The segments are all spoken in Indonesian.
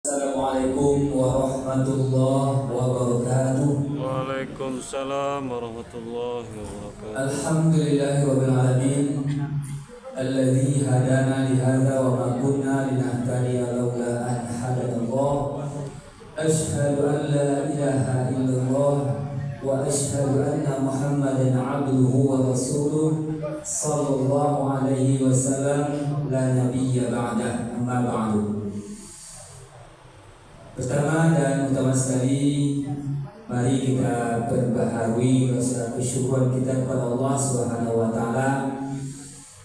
Assalamualaikum warahmatullahi wabarakatuh. Waalaikumsalam warahmatullahi wabarakatuh. Alhamdulillahirabbil alamin. Alladzi hadana li hadza wa ma kunna linahtadiya laula an hadanallah. Asyhadu an la ilaha illallah wa asyhadu anna Muhammadan 'abduhu wa rasuluh sallallahu alaihi wasallam la nabiyya ba'dah. Amma ba'du. Pertama dan utama sekali, mari kita berbaharui rasa kesyukuran kita kepada Allah Subhanahu wa taala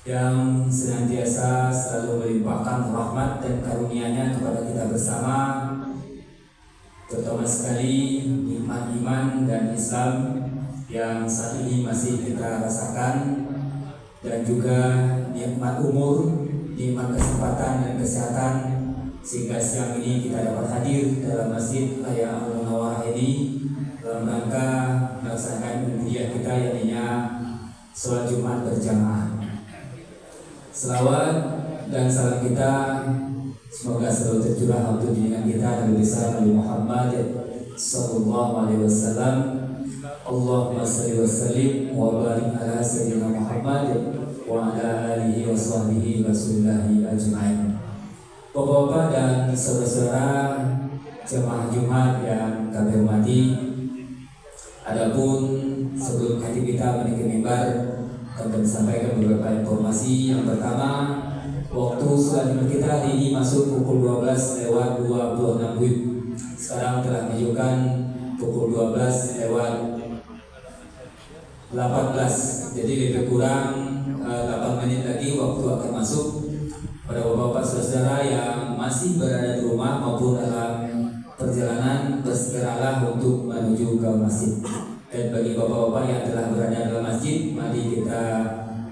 yang senantiasa selalu melimpahkan rahmat dan karunia-Nya kepada kita bersama. Terutama sekali nikmat iman dan Islam yang saat ini masih kita rasakan, dan juga nikmat umur, nikmat kesempatan dan kesehatan, sehingga siang ini kita dapat hadir dalam Masjid Raya Al-Munawwarah ini dalam rangka melaksanakan kuliah kita yaitu sholat Jumat berjamaah. Selawat dan salam kita semoga selalu tercurah untuk junjungan kita Nabi besar Nabi Muhammad sallallahu alaihi wasallam. Allahumma shalli wa sallim wa barik ala sayyidina Muhammad wa ala alihi wa sahbihi wasullahi ajma'in. Bapak-bapak dan saudara-saudara jemaah Jumat yang kami hormati, adapun sebelum hati kita menaiki mimbar, kami sampaikan beberapa informasi. Yang pertama, waktu sholat Jumat kita hari ini masuk pukul 12 lewat 26 WIB. Sekarang telah menunjukkan pukul 12 lewat 18. Jadi lebih kurang 8 menit lagi waktu akan masuk. Pada bapak-bapak saudara yang masih berada di rumah maupun dalam perjalanan, bersegeralah untuk menuju ke masjid. Dan bagi bapak-bapak yang telah berada dalam masjid, mari kita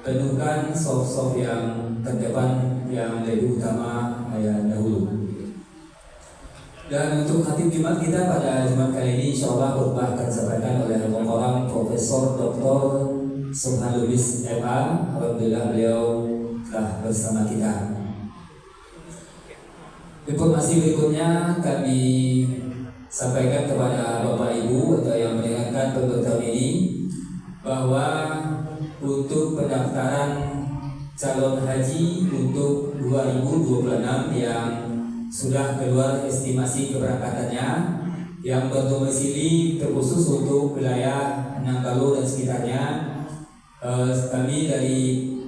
penuhkan soft yang terdepan yang lebih utama dahulu. Dan untuk khatib Jumat kita pada Jumat kali ini, insyaallah khutbah akan disampaikan oleh Al-Mukarram Profesor Dr. Subhan Lubis MA. Alhamdulillah beliau telah bersama kita. Informasi berikutnya kami sampaikan kepada Bapak Ibu atau yang mendengarkan pemberitahuan ini, bahwa untuk pendaftaran calon haji untuk 2026 yang sudah keluar estimasi keberangkatannya, yang berdomisili terkhusus untuk wilayah Nanggalo dan sekitarnya, kami dari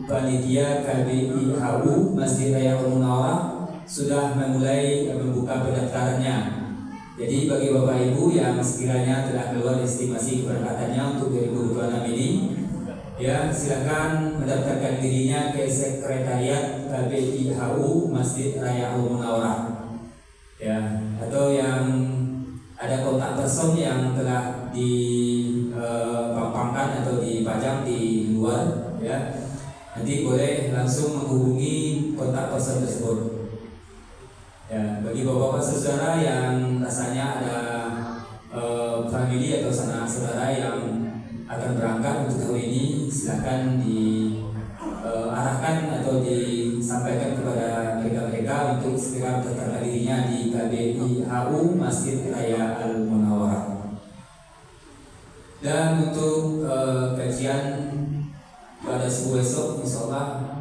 panitia KBIHU Masjid Raya Al-Munawwarah sudah memulai membuka pendaftarannya. Jadi bagi Bapak Ibu yang sekiranya telah keluar estimasi keberangkatannya untuk 2026 ini, ya silakan mendaftarkan dirinya ke sekretariat KBIHU Masjid Raya Al-Munawwarah. Ya, atau yang ada kontak person yang telah dipampangkan atau dipajang di luar, ya nanti boleh langsung menghubungi kontak person tersebut. Ya, bagi bapak-bapak saudara yang rasanya ada famili atau sanak saudara yang akan berangkat untuk tahun ini, silakan diarahkan atau disampaikan kepada mereka untuk segera mendaftarkan dirinya di KBIHU Masjid Raya Al-Munawwarah. Dan untuk kajian pada subuh esok, insyaallah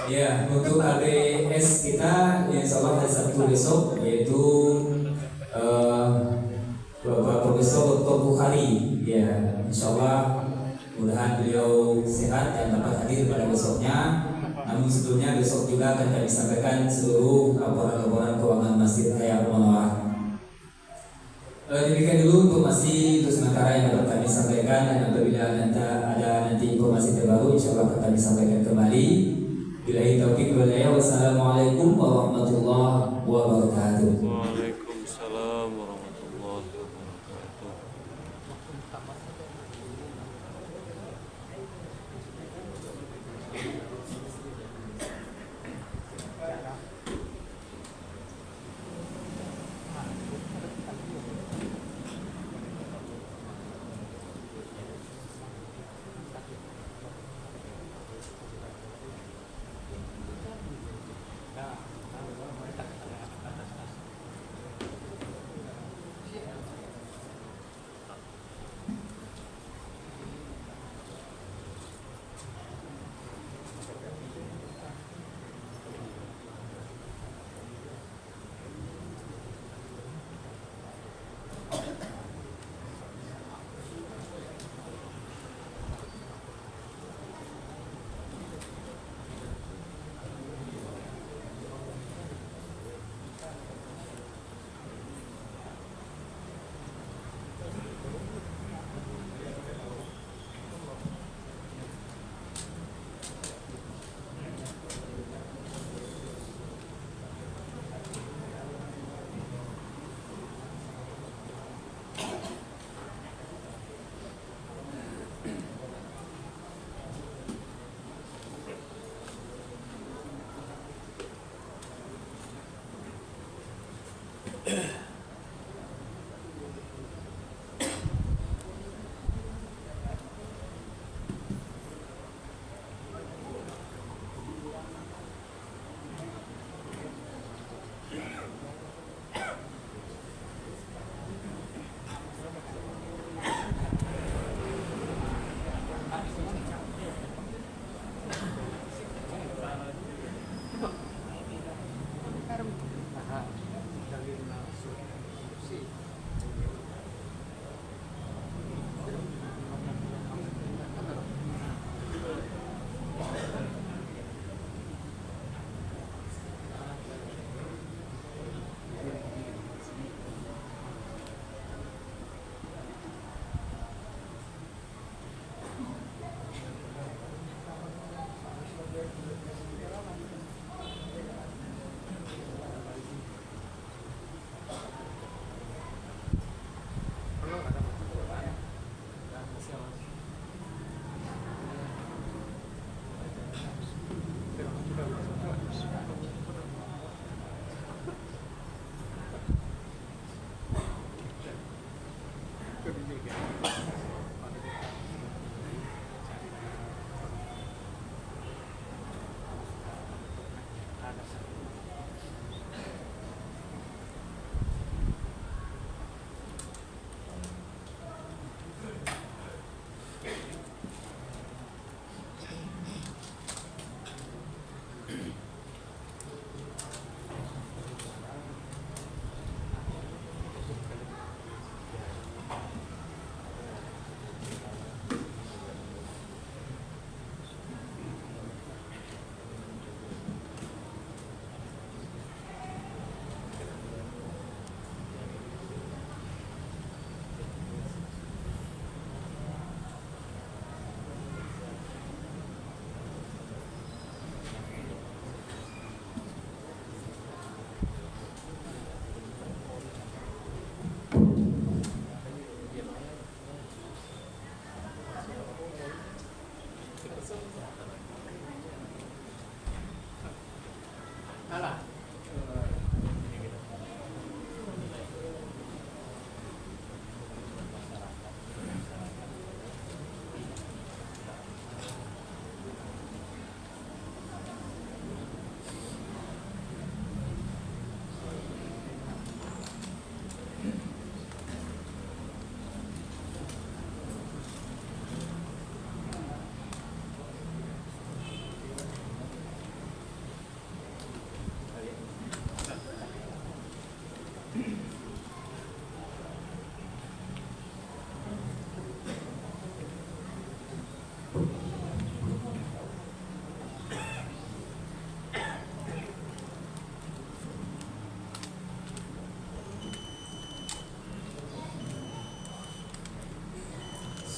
ya, untuk ABS kita insyaallah hari Sabtu besok, yaitu Bapak Profesor Dr. Bukhari. Ya, insyaallah mudah-mudahan beliau sehat dan dapat hadir pada besoknya. Namun sebelumnya besok juga akan kami sampaikan seluruh laporan-laporan keuangan Masjid Raya Al-Munawwarah. Demikian dulu informasi untuk sementara yang dapat kami sampaikan, dan apabila ada nanti informasi terbaru insyaallah akan kami sampaikan kembali. Billahi taufiq wal hidayah. Wassalamualaikum warahmatullahi wabarakatuh. Waalaikumsalam warahmatullahi wabarakatuh.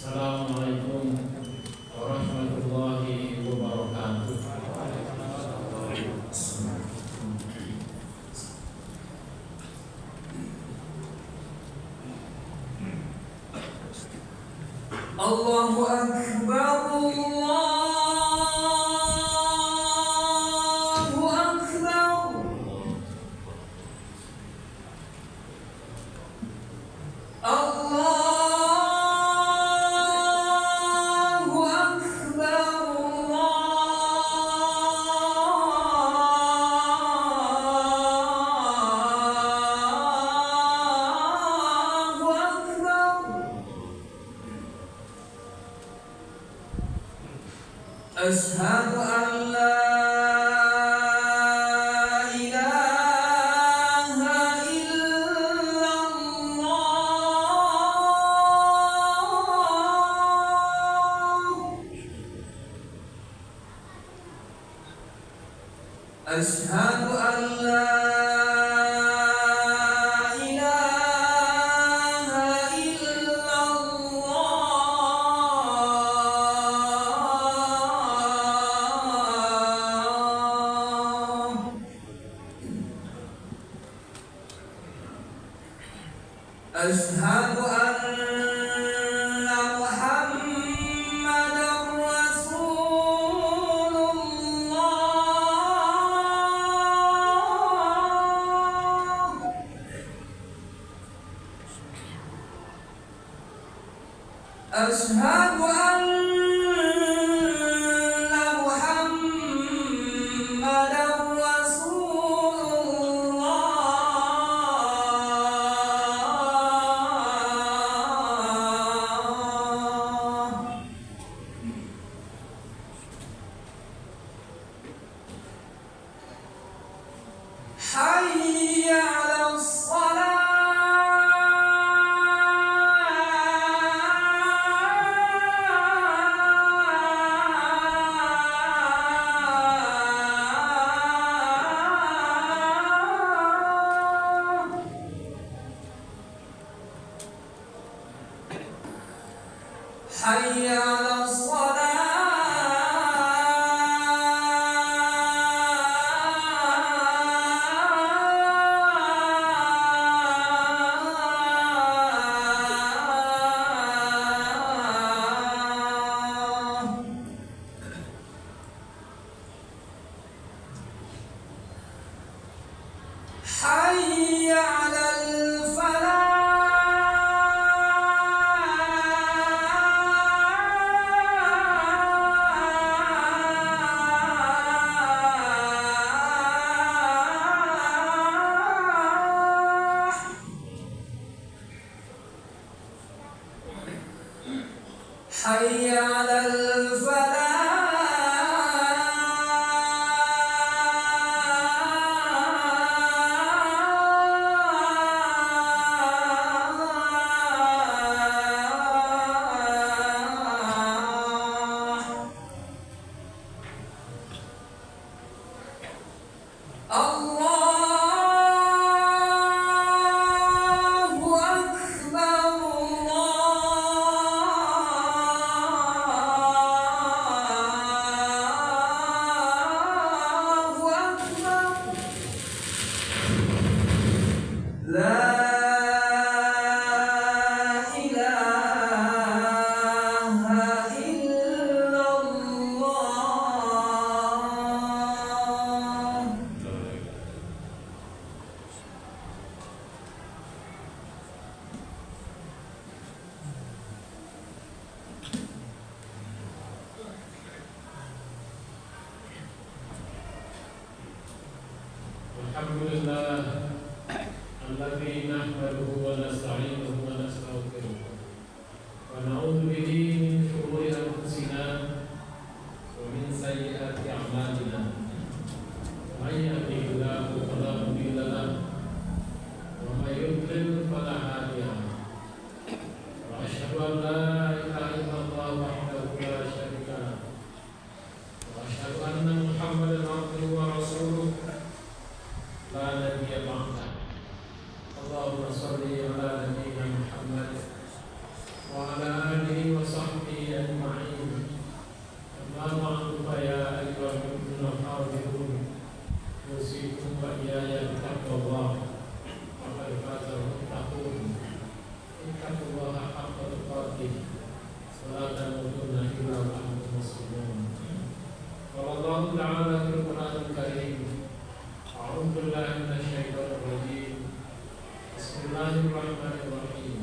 Assalamualaikum warahmatullahi wabarakatuh. Allahu Akbar, Allahu Akbar. Allahu Akbar, Allahu Akbar. Ashhadu an la ilaha illallah. Ashhadu an la ilaha illallah. Ashhadu anna Muhammadar Rasulullah. Ashhadu anna Muhammadar Rasulullah. Hayya 'alas salah. Hayya 'alas salah. Hayya 'alal falah. حي على الفلاح الله أكبر الله أكبر لا إله إلا الله Alhamdulillah alladzi nahmaduhu wa nasta'inuhu wa nastaghfiruh wa na'udzu bihi min shururi anfusina wa min sayyiati a'malina. Man yahdihillahu fala mudilla lahu wa may yudlil fala hadiya lahu. Wa asyhadu an la ilaha illallah wahdahu la syarika lahu wa asyhadu anna Muhammadan abduhu wa rasuluh la nabiyya ba'da. Allahumma shalli ala nabiyyina Muhammad wa ala alihi wa sahbihi ajma'in. Amma ba'du fa ya ayyuhal mu'minuna hafidhun usikum wa iyaya bittaqwallah faqad faza al-muttaqun. Ittaqullaha haqqa tuqatih wa la tamutunna illa wa antum muslimun. Qala Allah ta'ala fil Qur'anil Karim, أعوذ بالله من الشيطان الرجيم. بسم الله الرحمن الرحيم.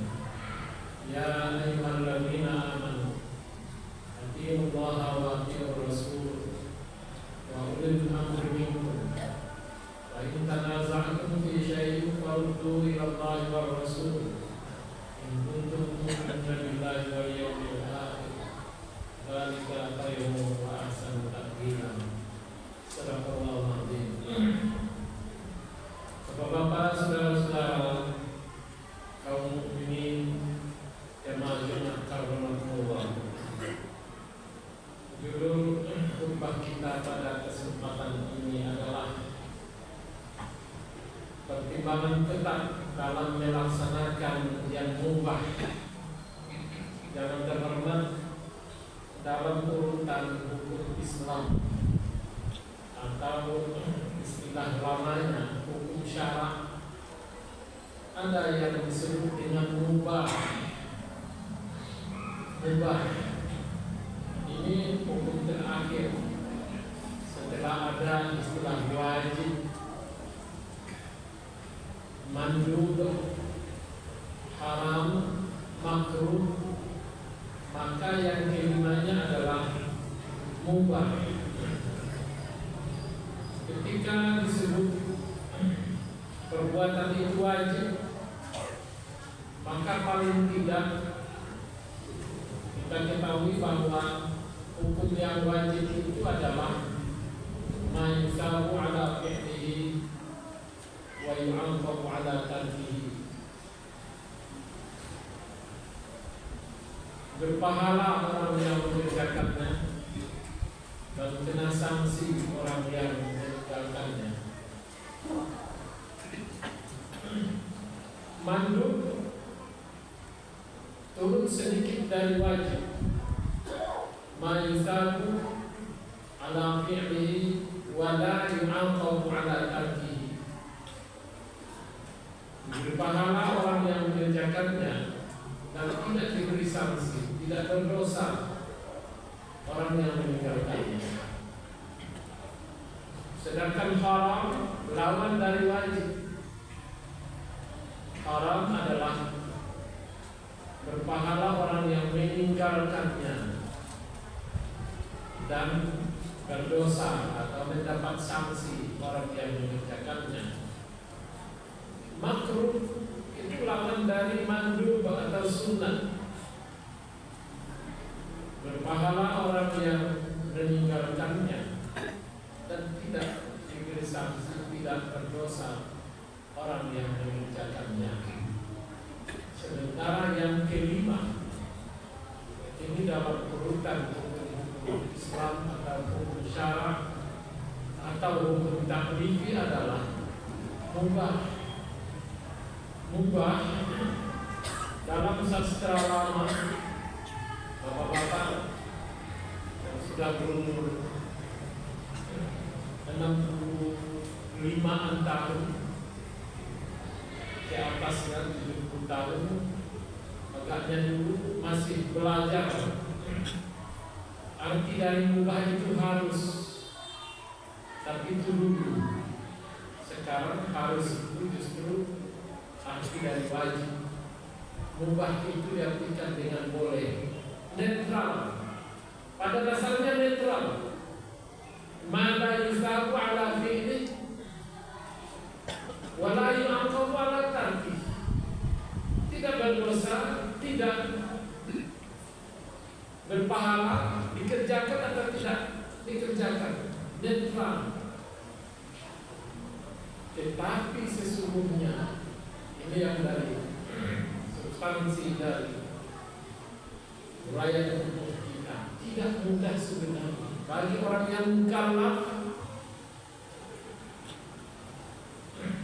يا أيها الذين آمنوا أطيعوا الله وأطيعوا الرسول وأولي الأمر منكم فإن تنازعتم في شيء فردوه إلى الله والرسول إن كنتم تؤمنون بالله واليوم الآخر ذلك خير وأحسن تأويلا. صدق الله العظيم. Bapak-bapak, saudara-saudara, kaum mukminin jemaah Jumat Karomahullah. Judul khutbah kita pada kesempatan ini adalah pertimbangan ketat dalam melaksanakan yang mubah, yang terhormat dalam urutan hukum Islam atau istilah lamanya hukum syara. Ada yang disebut dengan mubah. Mubah ini hukum terakhir setelah ada istilah wajib, mandub, haram, makruh. Maka yang kelimanya adalah mubah. Ketika disebut perbuatan itu wajib, maka paling tidak kita ketahui bahwa hukum yang wajib itu adalah ma yusabu ala fi'lihi wa yu'aqabu ala tarkihi. Berpahala orang yang mengerjakannya dan kena sanksi orang yang meninggalkannya. Mandub turun sedikit dari wajib. Ma yusabu ala fi'lihi wa la yu'aqabu ala tarkihi. Berpahala orang yang mengerjakannya dan tidak diberi sanksi, tidak berdosa orang yang meninggalkannya. Sedangkan haram lawan dari wajib. Haram adalah berpahala orang yang meninggalkannya dan berdosa atau mendapat sanksi orang yang mengerjakannya. Makruh itu lawan dari mandub atau sunnah. Berpahala orang yang meninggalkannya dan tidak diberi sanksi, tidak berdosa orang yang mengerjakannya. Sementara yang kelima, ini dalam urutan hukum Islam atau hukum syara atau hukum taklifi adalah mubah. Mubah dalam sastra lama, bapak-bapak yang sudah berumur 65 tahun ke atasnya 70 tahun, agaknya dulu masih belajar. Arti dari mubah itu harus, tapi itu dulu. Sekarang harus itu justru arti dari wajib. Mubah itu diartikan dengan boleh, netral. Pada dasarnya netral. Mala yusabu ala fi'li wala yu'aqabu ala tarki. Tidak berdosa, tidak berpahala, dikerjakan atau tidak dikerjakan, netral. Tetapi sesungguhnya ini yang dari substansi dari uraian hukum kita tidak mudah sebenarnya bagi orang yang mukallaf,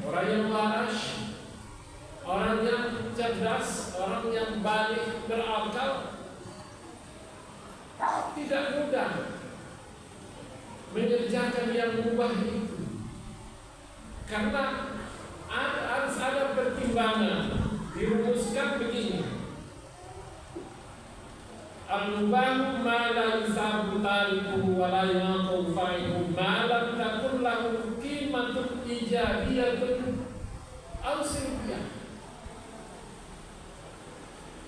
orang yang waras, orang yang cerdas, orang yang balik berakal. Tidak mudah mengerjakan yang mubah itu, karena harus ada pertimbangan. Dirumuskan begini: al-mubahu ma la yusabu tariquhu wa la yaqu fa'iluhu ma lam takun lahu qimatun ijabiyatun aw silbiyah.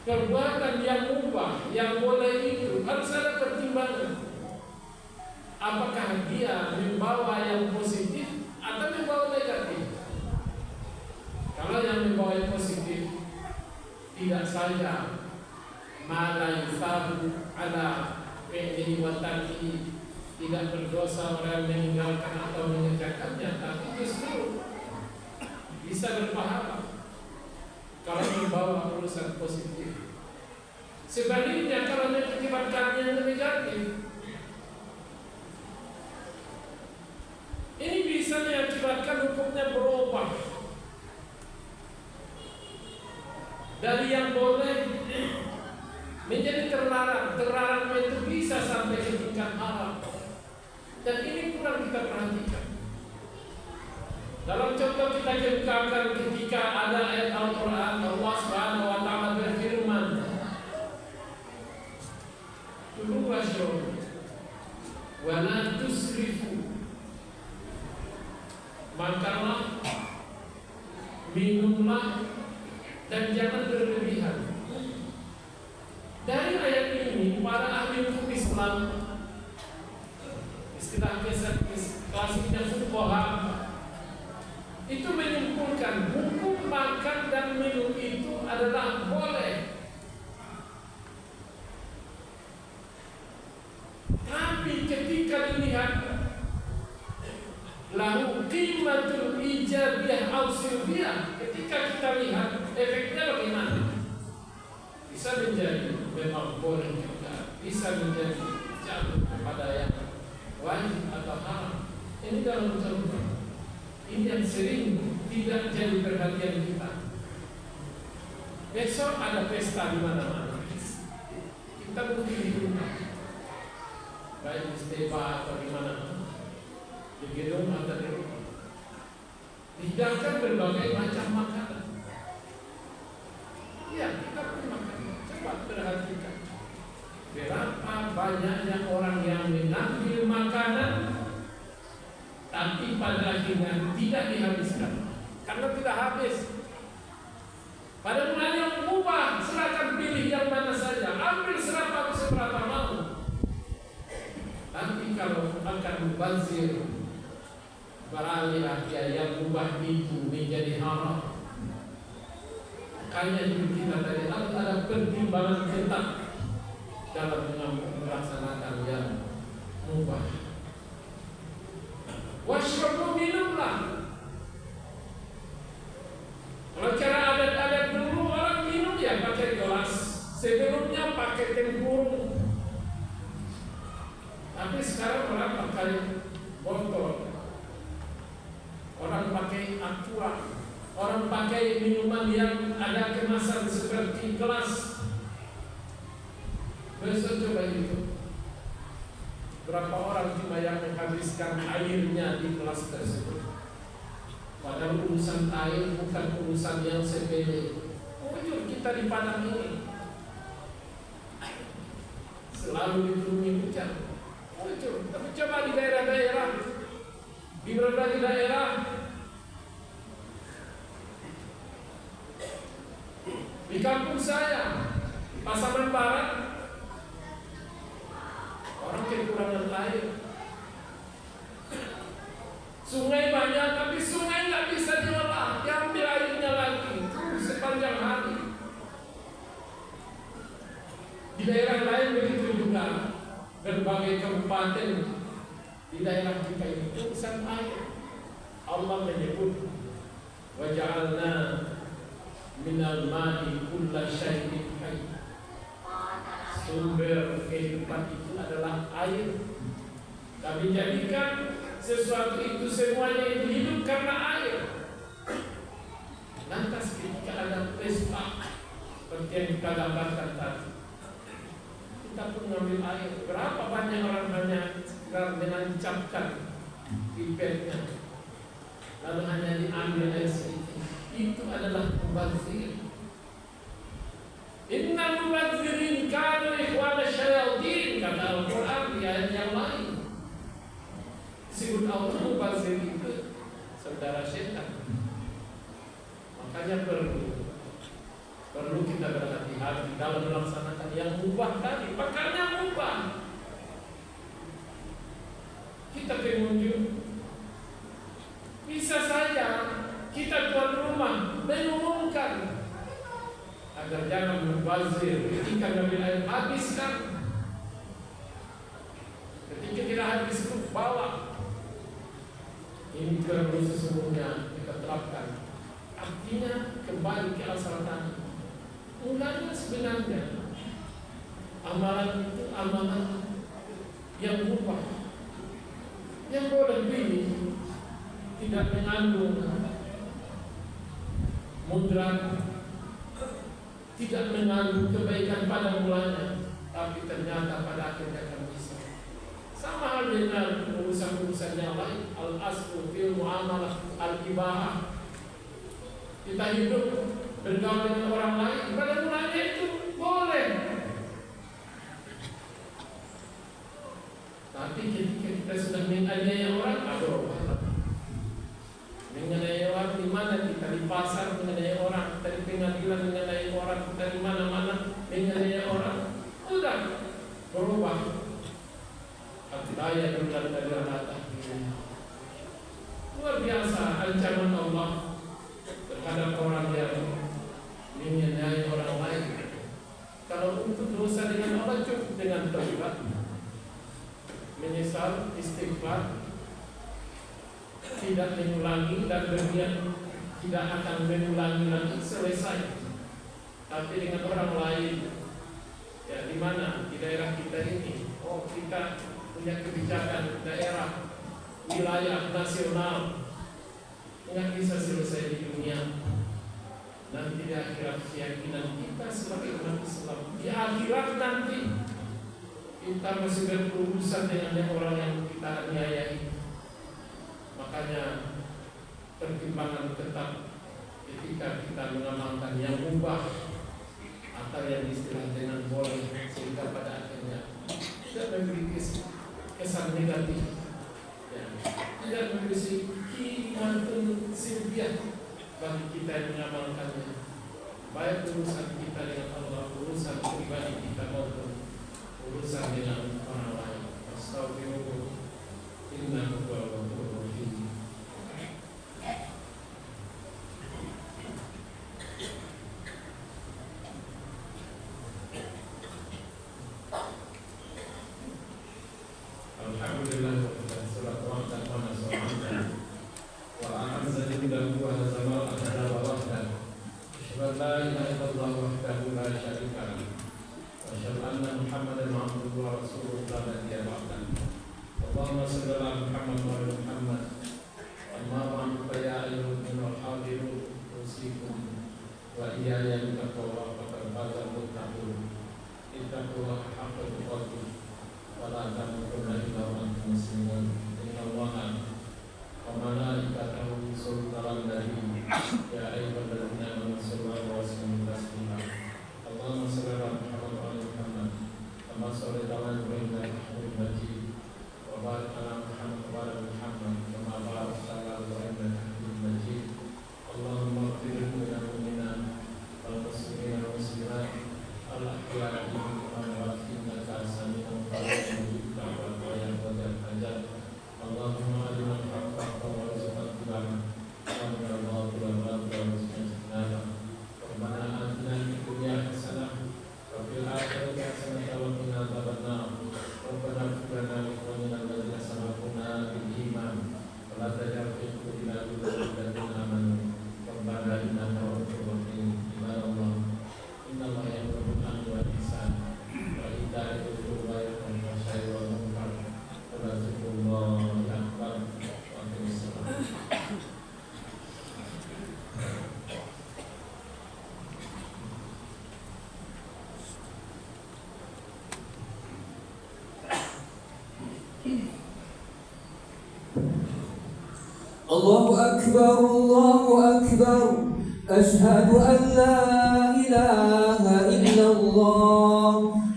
Perbuatan yang mubah, yang boleh itu harus ada pertimbangan. Apakah dia membawa yang positif atau membawa negatif? Kalau yang membawa yang positif, tidak saja mala yusabu ala fi'lihi wa tarkihi, tidak berdosa orang meninggalkan atau mengerjakannya, tapi justru bisa berpahala kalau membawa urusan positif. Sebaliknya kalau mengakibatkan yang negatif, ini bisa mengakibatkan hukumnya berubah dari yang boleh menjadi terlarang. Terlarang itu bisa sampai ke tingkat haram, dan ini kurang kita perhatikan. Dalam contoh kita kemukakan ketika ada ayat Al-Quran, Allah Subhanahu wa Ta'ala berfirman, "Kulu washrabu wa la tusrifu." Makanlah, minumlah, dan jangan berlebihan. Dari ayat ini, para ahli hukum Islam, istilah klasiknya fuqaha, itu menyimpulkan hukum makan dan minum itu adalah boleh. Tapi ketika dilihat lahu qimatul ijabiyah aw silbiyah, ketika kita lihat efeknya bagaimana, bisa menjadi memang boleh juga, bisa menjadi jatuh kepada yang wajib atau haram. Ini dalam contoh. Ini yang sering tidak jadi perhatian kita. Besok ada pesta di mana-mana, kita mungkin di rumah, baik di steva atau di mana, di gedung atau di rumah, dihidangkan berbagai macam makanan. Ya, kita pun makan. Coba perhatikan berapa banyaknya orang yang mengambil makanan tapi pada akhirnya tidak dihabiskan karena tidak habis. Pada mulanya mubah, silakan pilih yang mana saja, ambil seberapa mau. Tapi kalau akan mubazir, beralih yang mubah itu menjadi haram. Makanya kita tadi harus ada pertimbangan ketat dalam mengambil burung. Tapi sekarang orang pakai botol, orang pakai aqua, orang pakai minuman yang ada kemasan seperti gelas. Besok coba itu, berapa orang cuma yang menghabiskan airnya di gelas tersebut. Padahal urusan air bukan urusan yang sepele. Jujur kita di Padang ini selalu dituruni hujan. Jujur, tapi coba di daerah-daerah, di berbagai daerah, di kampung saya, Pasaman Barat, orang kekurangan air. Sungai banyak, tapi sungai nggak bisa diolah, diambil airnya lagi sepanjang hari. Di daerah lain begitu juga, berbagai kabupaten di daerah kita ini urusan air. Allah menyebut, wa ja'alna minal ma'i kulla syai'in hayy. Sumber kehidupan itu adalah air. Kami jadikan sesuatu itu semuanya itu hidup karena air. Lantas ketika ada pesta seperti yang kita gambarkan tadi, kita pun mengambil air. Berapa banyak orang hanya sekedar menancapkan pipetnya, lalu hanya diambil air sedikit. Itu adalah mubazir. Innal mubazirin kanu ikhwana syayatin, kata Al-Quran di ayat yang lain. Disebut Allah mubazir itu saudara setan. Makanya perlu kita berhati-hati dalam melaksanakan yang mubah tadi. Pakarnya mubah. Kita pengunjung, bisa saja kita tuan rumah mengumumkan agar jangan mubazir. Ketika ngambil air habiskan, ketika tidak habis itu bawa. Ini perlu sesungguhnya kita terapkan. Artinya kembali ke asal tadi. Mulanya sebenarnya amalan itu amalan yang mubah, yang boleh pilih, tidak mengandung mudarat, tidak mengandung kebaikan pada mulanya, tapi ternyata pada akhirnya akan bisa. Sama hal dengan urusan-urusan yang lain. Al-aslu fil muamalah al-ibahah. Kita hidup bergaul dengan orang lain, pada mulanya itu boleh. Tapi ketika kita sudah menganiaya orang, aduh, menganiaya orang di mana? Kita di pasar menganiaya orang, kita di pengadilan menganiaya orang, kita di mana-mana menganiaya orang. Udah berubah. Daya dengan dari rata. Luar biasa ancaman Allah terhadap orang yang menganiaya orang lain. Kalau untuk dosa dengan Allah cukup dengan taubat, menyesal, istighfar, tidak mengulangi dan berniat tidak akan mengulangi lagi, selesai. Tapi dengan orang lain, ya di mana di daerah kita ini, oh kita punya kebijakan daerah, wilayah, nasional, nggak bisa selesai di dunia. Nanti di akhirat keyakinan kita sebagai umat Islam, di akhirat nanti kita masih berurusan dengan orang yang kita aniayai. Makanya pertimbangan tetap ketika kita mengamalkan yang mubah atau yang istilah dengan boleh, sehingga pada akhirnya tidak memiliki kesan negatif, ya, tidak memiliki kimatun silbiah bagi kita yang mengamalkannya. Baik urusan kita dengan Allah, urusan pribadi kita maupun urusan dengan orang lain. Astagfirullah, innahu huwal ghafurur rahim. Alhamdulillah, salatu wassalamu ala rasulillah wa a'azzani billahi wa zaman adana wa wahdan. Asyhadu an la ilaha illallah wahdahu la syarika lahu wa asyhadu anna محمدا عبده ورسوله لا نبي بعده. اللهم صل على محمد وعلى محمد. أما بعد فيا أيها المؤمنون الحاضرون أوصيكم وإياي بتقوى الله فقد فاز المتقون. اتقوا الله حق تقاته ولا تموتن إلا وأنتم مسلمون. إن الله وملائكته يصلون على النبي يا أيها الذين آمنوا صلوا عليه وسلموا تسليما. اللهم صل على محمد وعلى محمد كما صليت على إبراهيم إنك حميد مجيد وبارك على محمد وعلى محمد كما باركت على إبراهيم إنك حميد مجيد. اللهم اغفر لنا المؤمنين والمسلمين والمسلمات الأحياء منهم والأموات إنك سميع قريب مجيب دعوات ويقضي الحاجات. اللهم أرنا الحق حقا وارزقنا اتباعه وأرنا الباطل باطلا وارزقنا اجتنابه. ربنا آتنا في الدنيا حسنة وفي الآخرة حسنة وقنا عذاب النار. ربنا اغفر لنا ولإخواننا الذين سبقونا بالإيمان ولا تجعل في قلوبنا غلا للذين آمنوا ربنا إنك رؤوف رحيم. عباد الله إن الله يأمر بالعدل والإحسان وإيتاء ذي القربى وينهى عن الفحشاء والمنكر ولذكر الله أكبر. وأقم الصلاة. الله أكبر الله أكبر أشهد أن لا إله إلا الله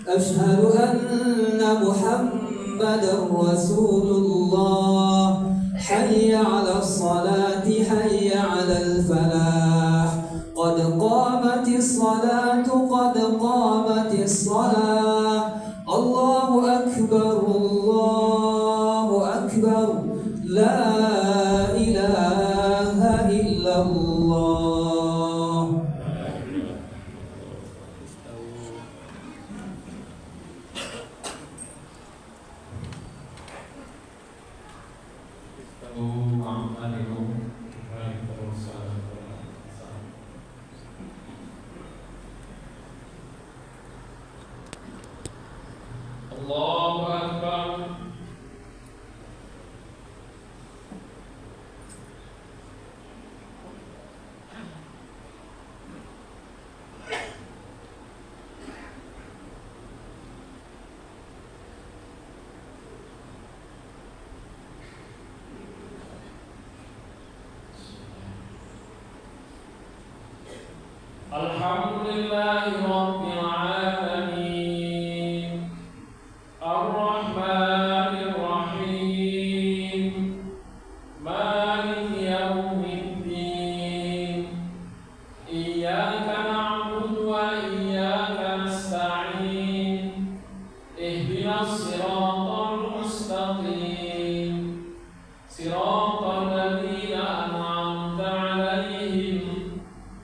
أشهد أن محمدا رسول الله. حي على الصلاة حي على الفلاح قد قامت الصلاة قد قامت الصلاة. الله أكبر الله أكبر لا إله إلا الله. الله أكبر. الحمد لله رب العالمين الرحمن الرحيم مالك يوم الدين. إياك نعبد وإياك نستعين. اهدنا الصراط المستقيم صراط الذين أنعمت عليهم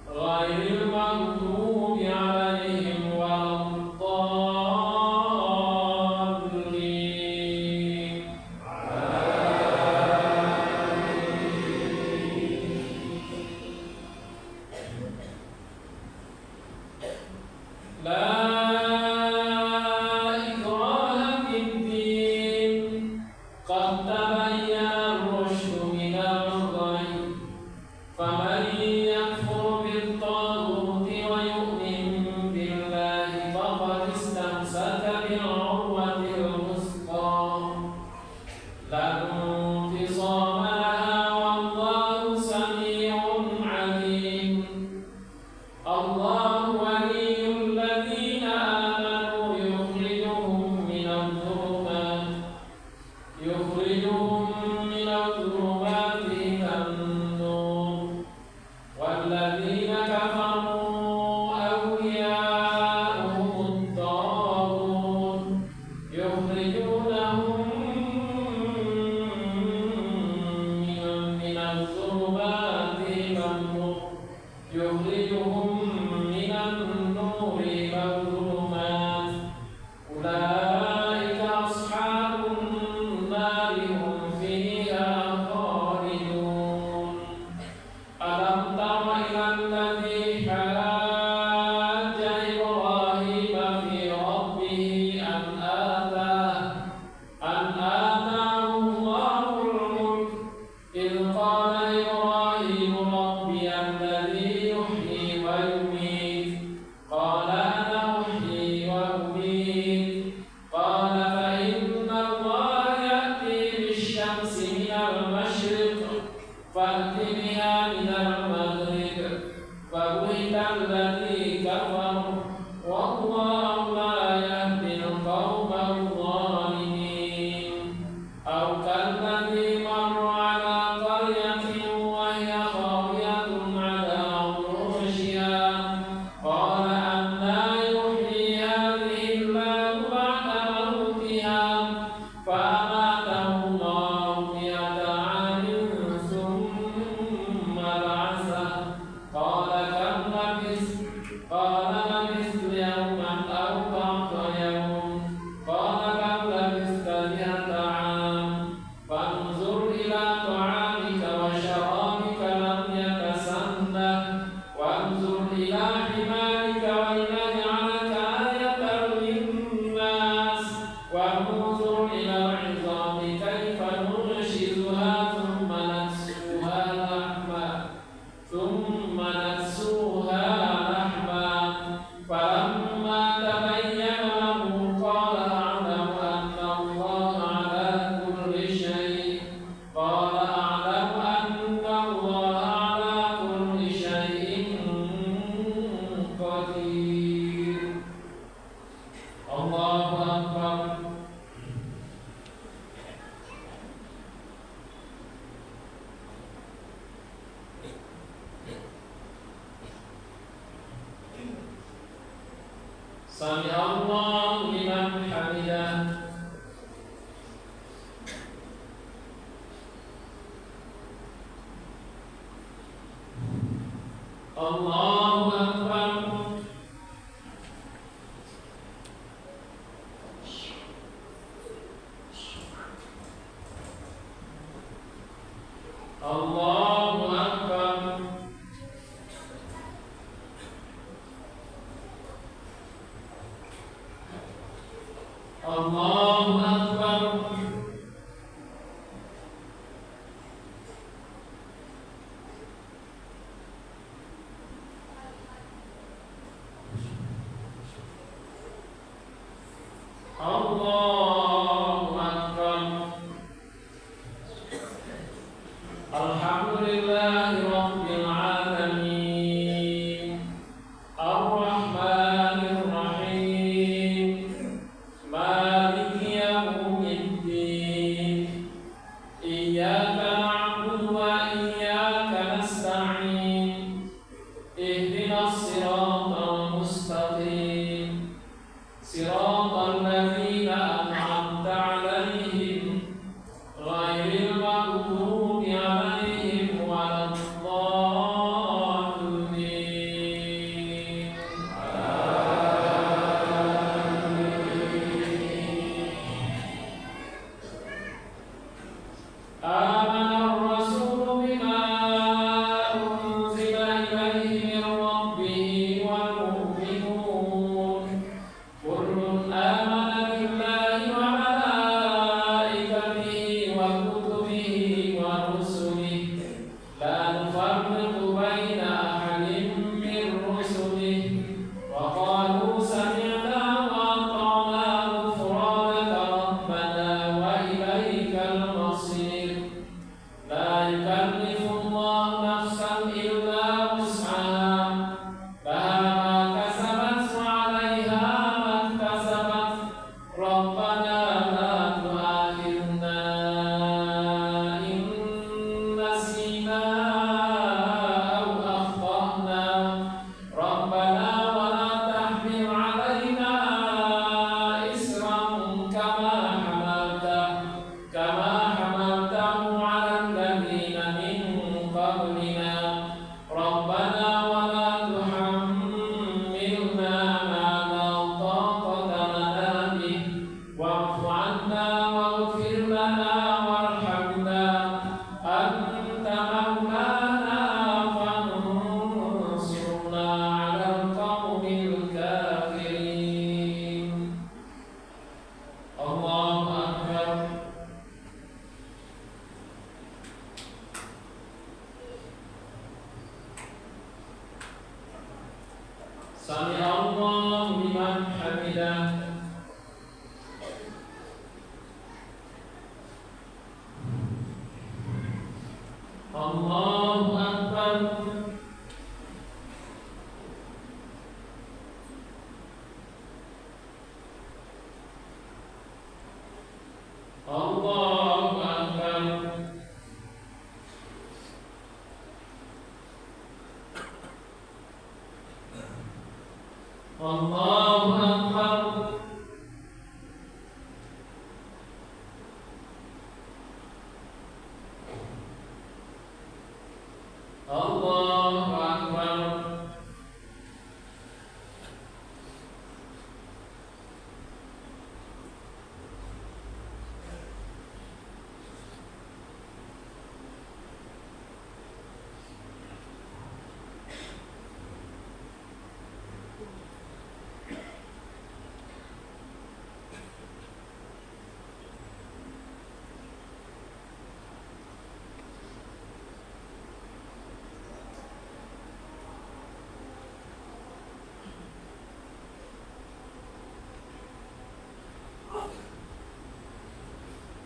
غير المغضوب عليهم ولا الضالين. لا إكراه في الدين قد تبين الرشد من الغي. فمن يكفر بالطاغوت ويؤمن بالله فقد استمسك بالعروة الوثقى لا انفصام لها والله سميع عليم. الله ولي الذين آمنوا يخرجهم من الظلمات إلى النور والذين كفروا أولياؤهم الطاغوت يخرجونهم من الظلمات إلى النور إلى الظلمات. أولئك أصحاب النار هم فيها خالدون. ألم تر إلى الذي حاج إبراهيم في ربه أن قال فإن الله يأتي بالشمس من المشرق فأت بها من المغرب فبهت الذي كفر والله لا يهدي القوم الظالمين أو كالذي مر على قرية وهي خاوية على عروشها قال أنى يحيي هذه الله بعد موتها فأماته الله 100 عام ثم بعثه قال كم لبثت قال لبثت يوما أو بعض يوم قال بل لبثت 100 عام فانظر إلى طعامك وشرابك لم يتسنه وانظر إلى حمارك ولنجعلك آية للناس وانظر إلى العظام كيف ننشزها ثم نكسوها لحما فلما تبين له قال أعلم أن الله على كل شيء قدير. الله أكبر. سمع الله لمن حمده. الله أكبر. الله أكبر. الله أكبر. الله أكبر. الحمد لله رب العالمين الرحمن الرحيم مالك يوم الدين إياك نعبد وإياك نستعين اهدنا الصراط المستقيم صراط الذين أنعمت عليهم غير المغضوب عليهم ولا الضالين. آمن الرسول بما أنزل إليه من ربه والمؤمنون كل آمن بالله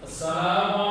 Assalamualaikum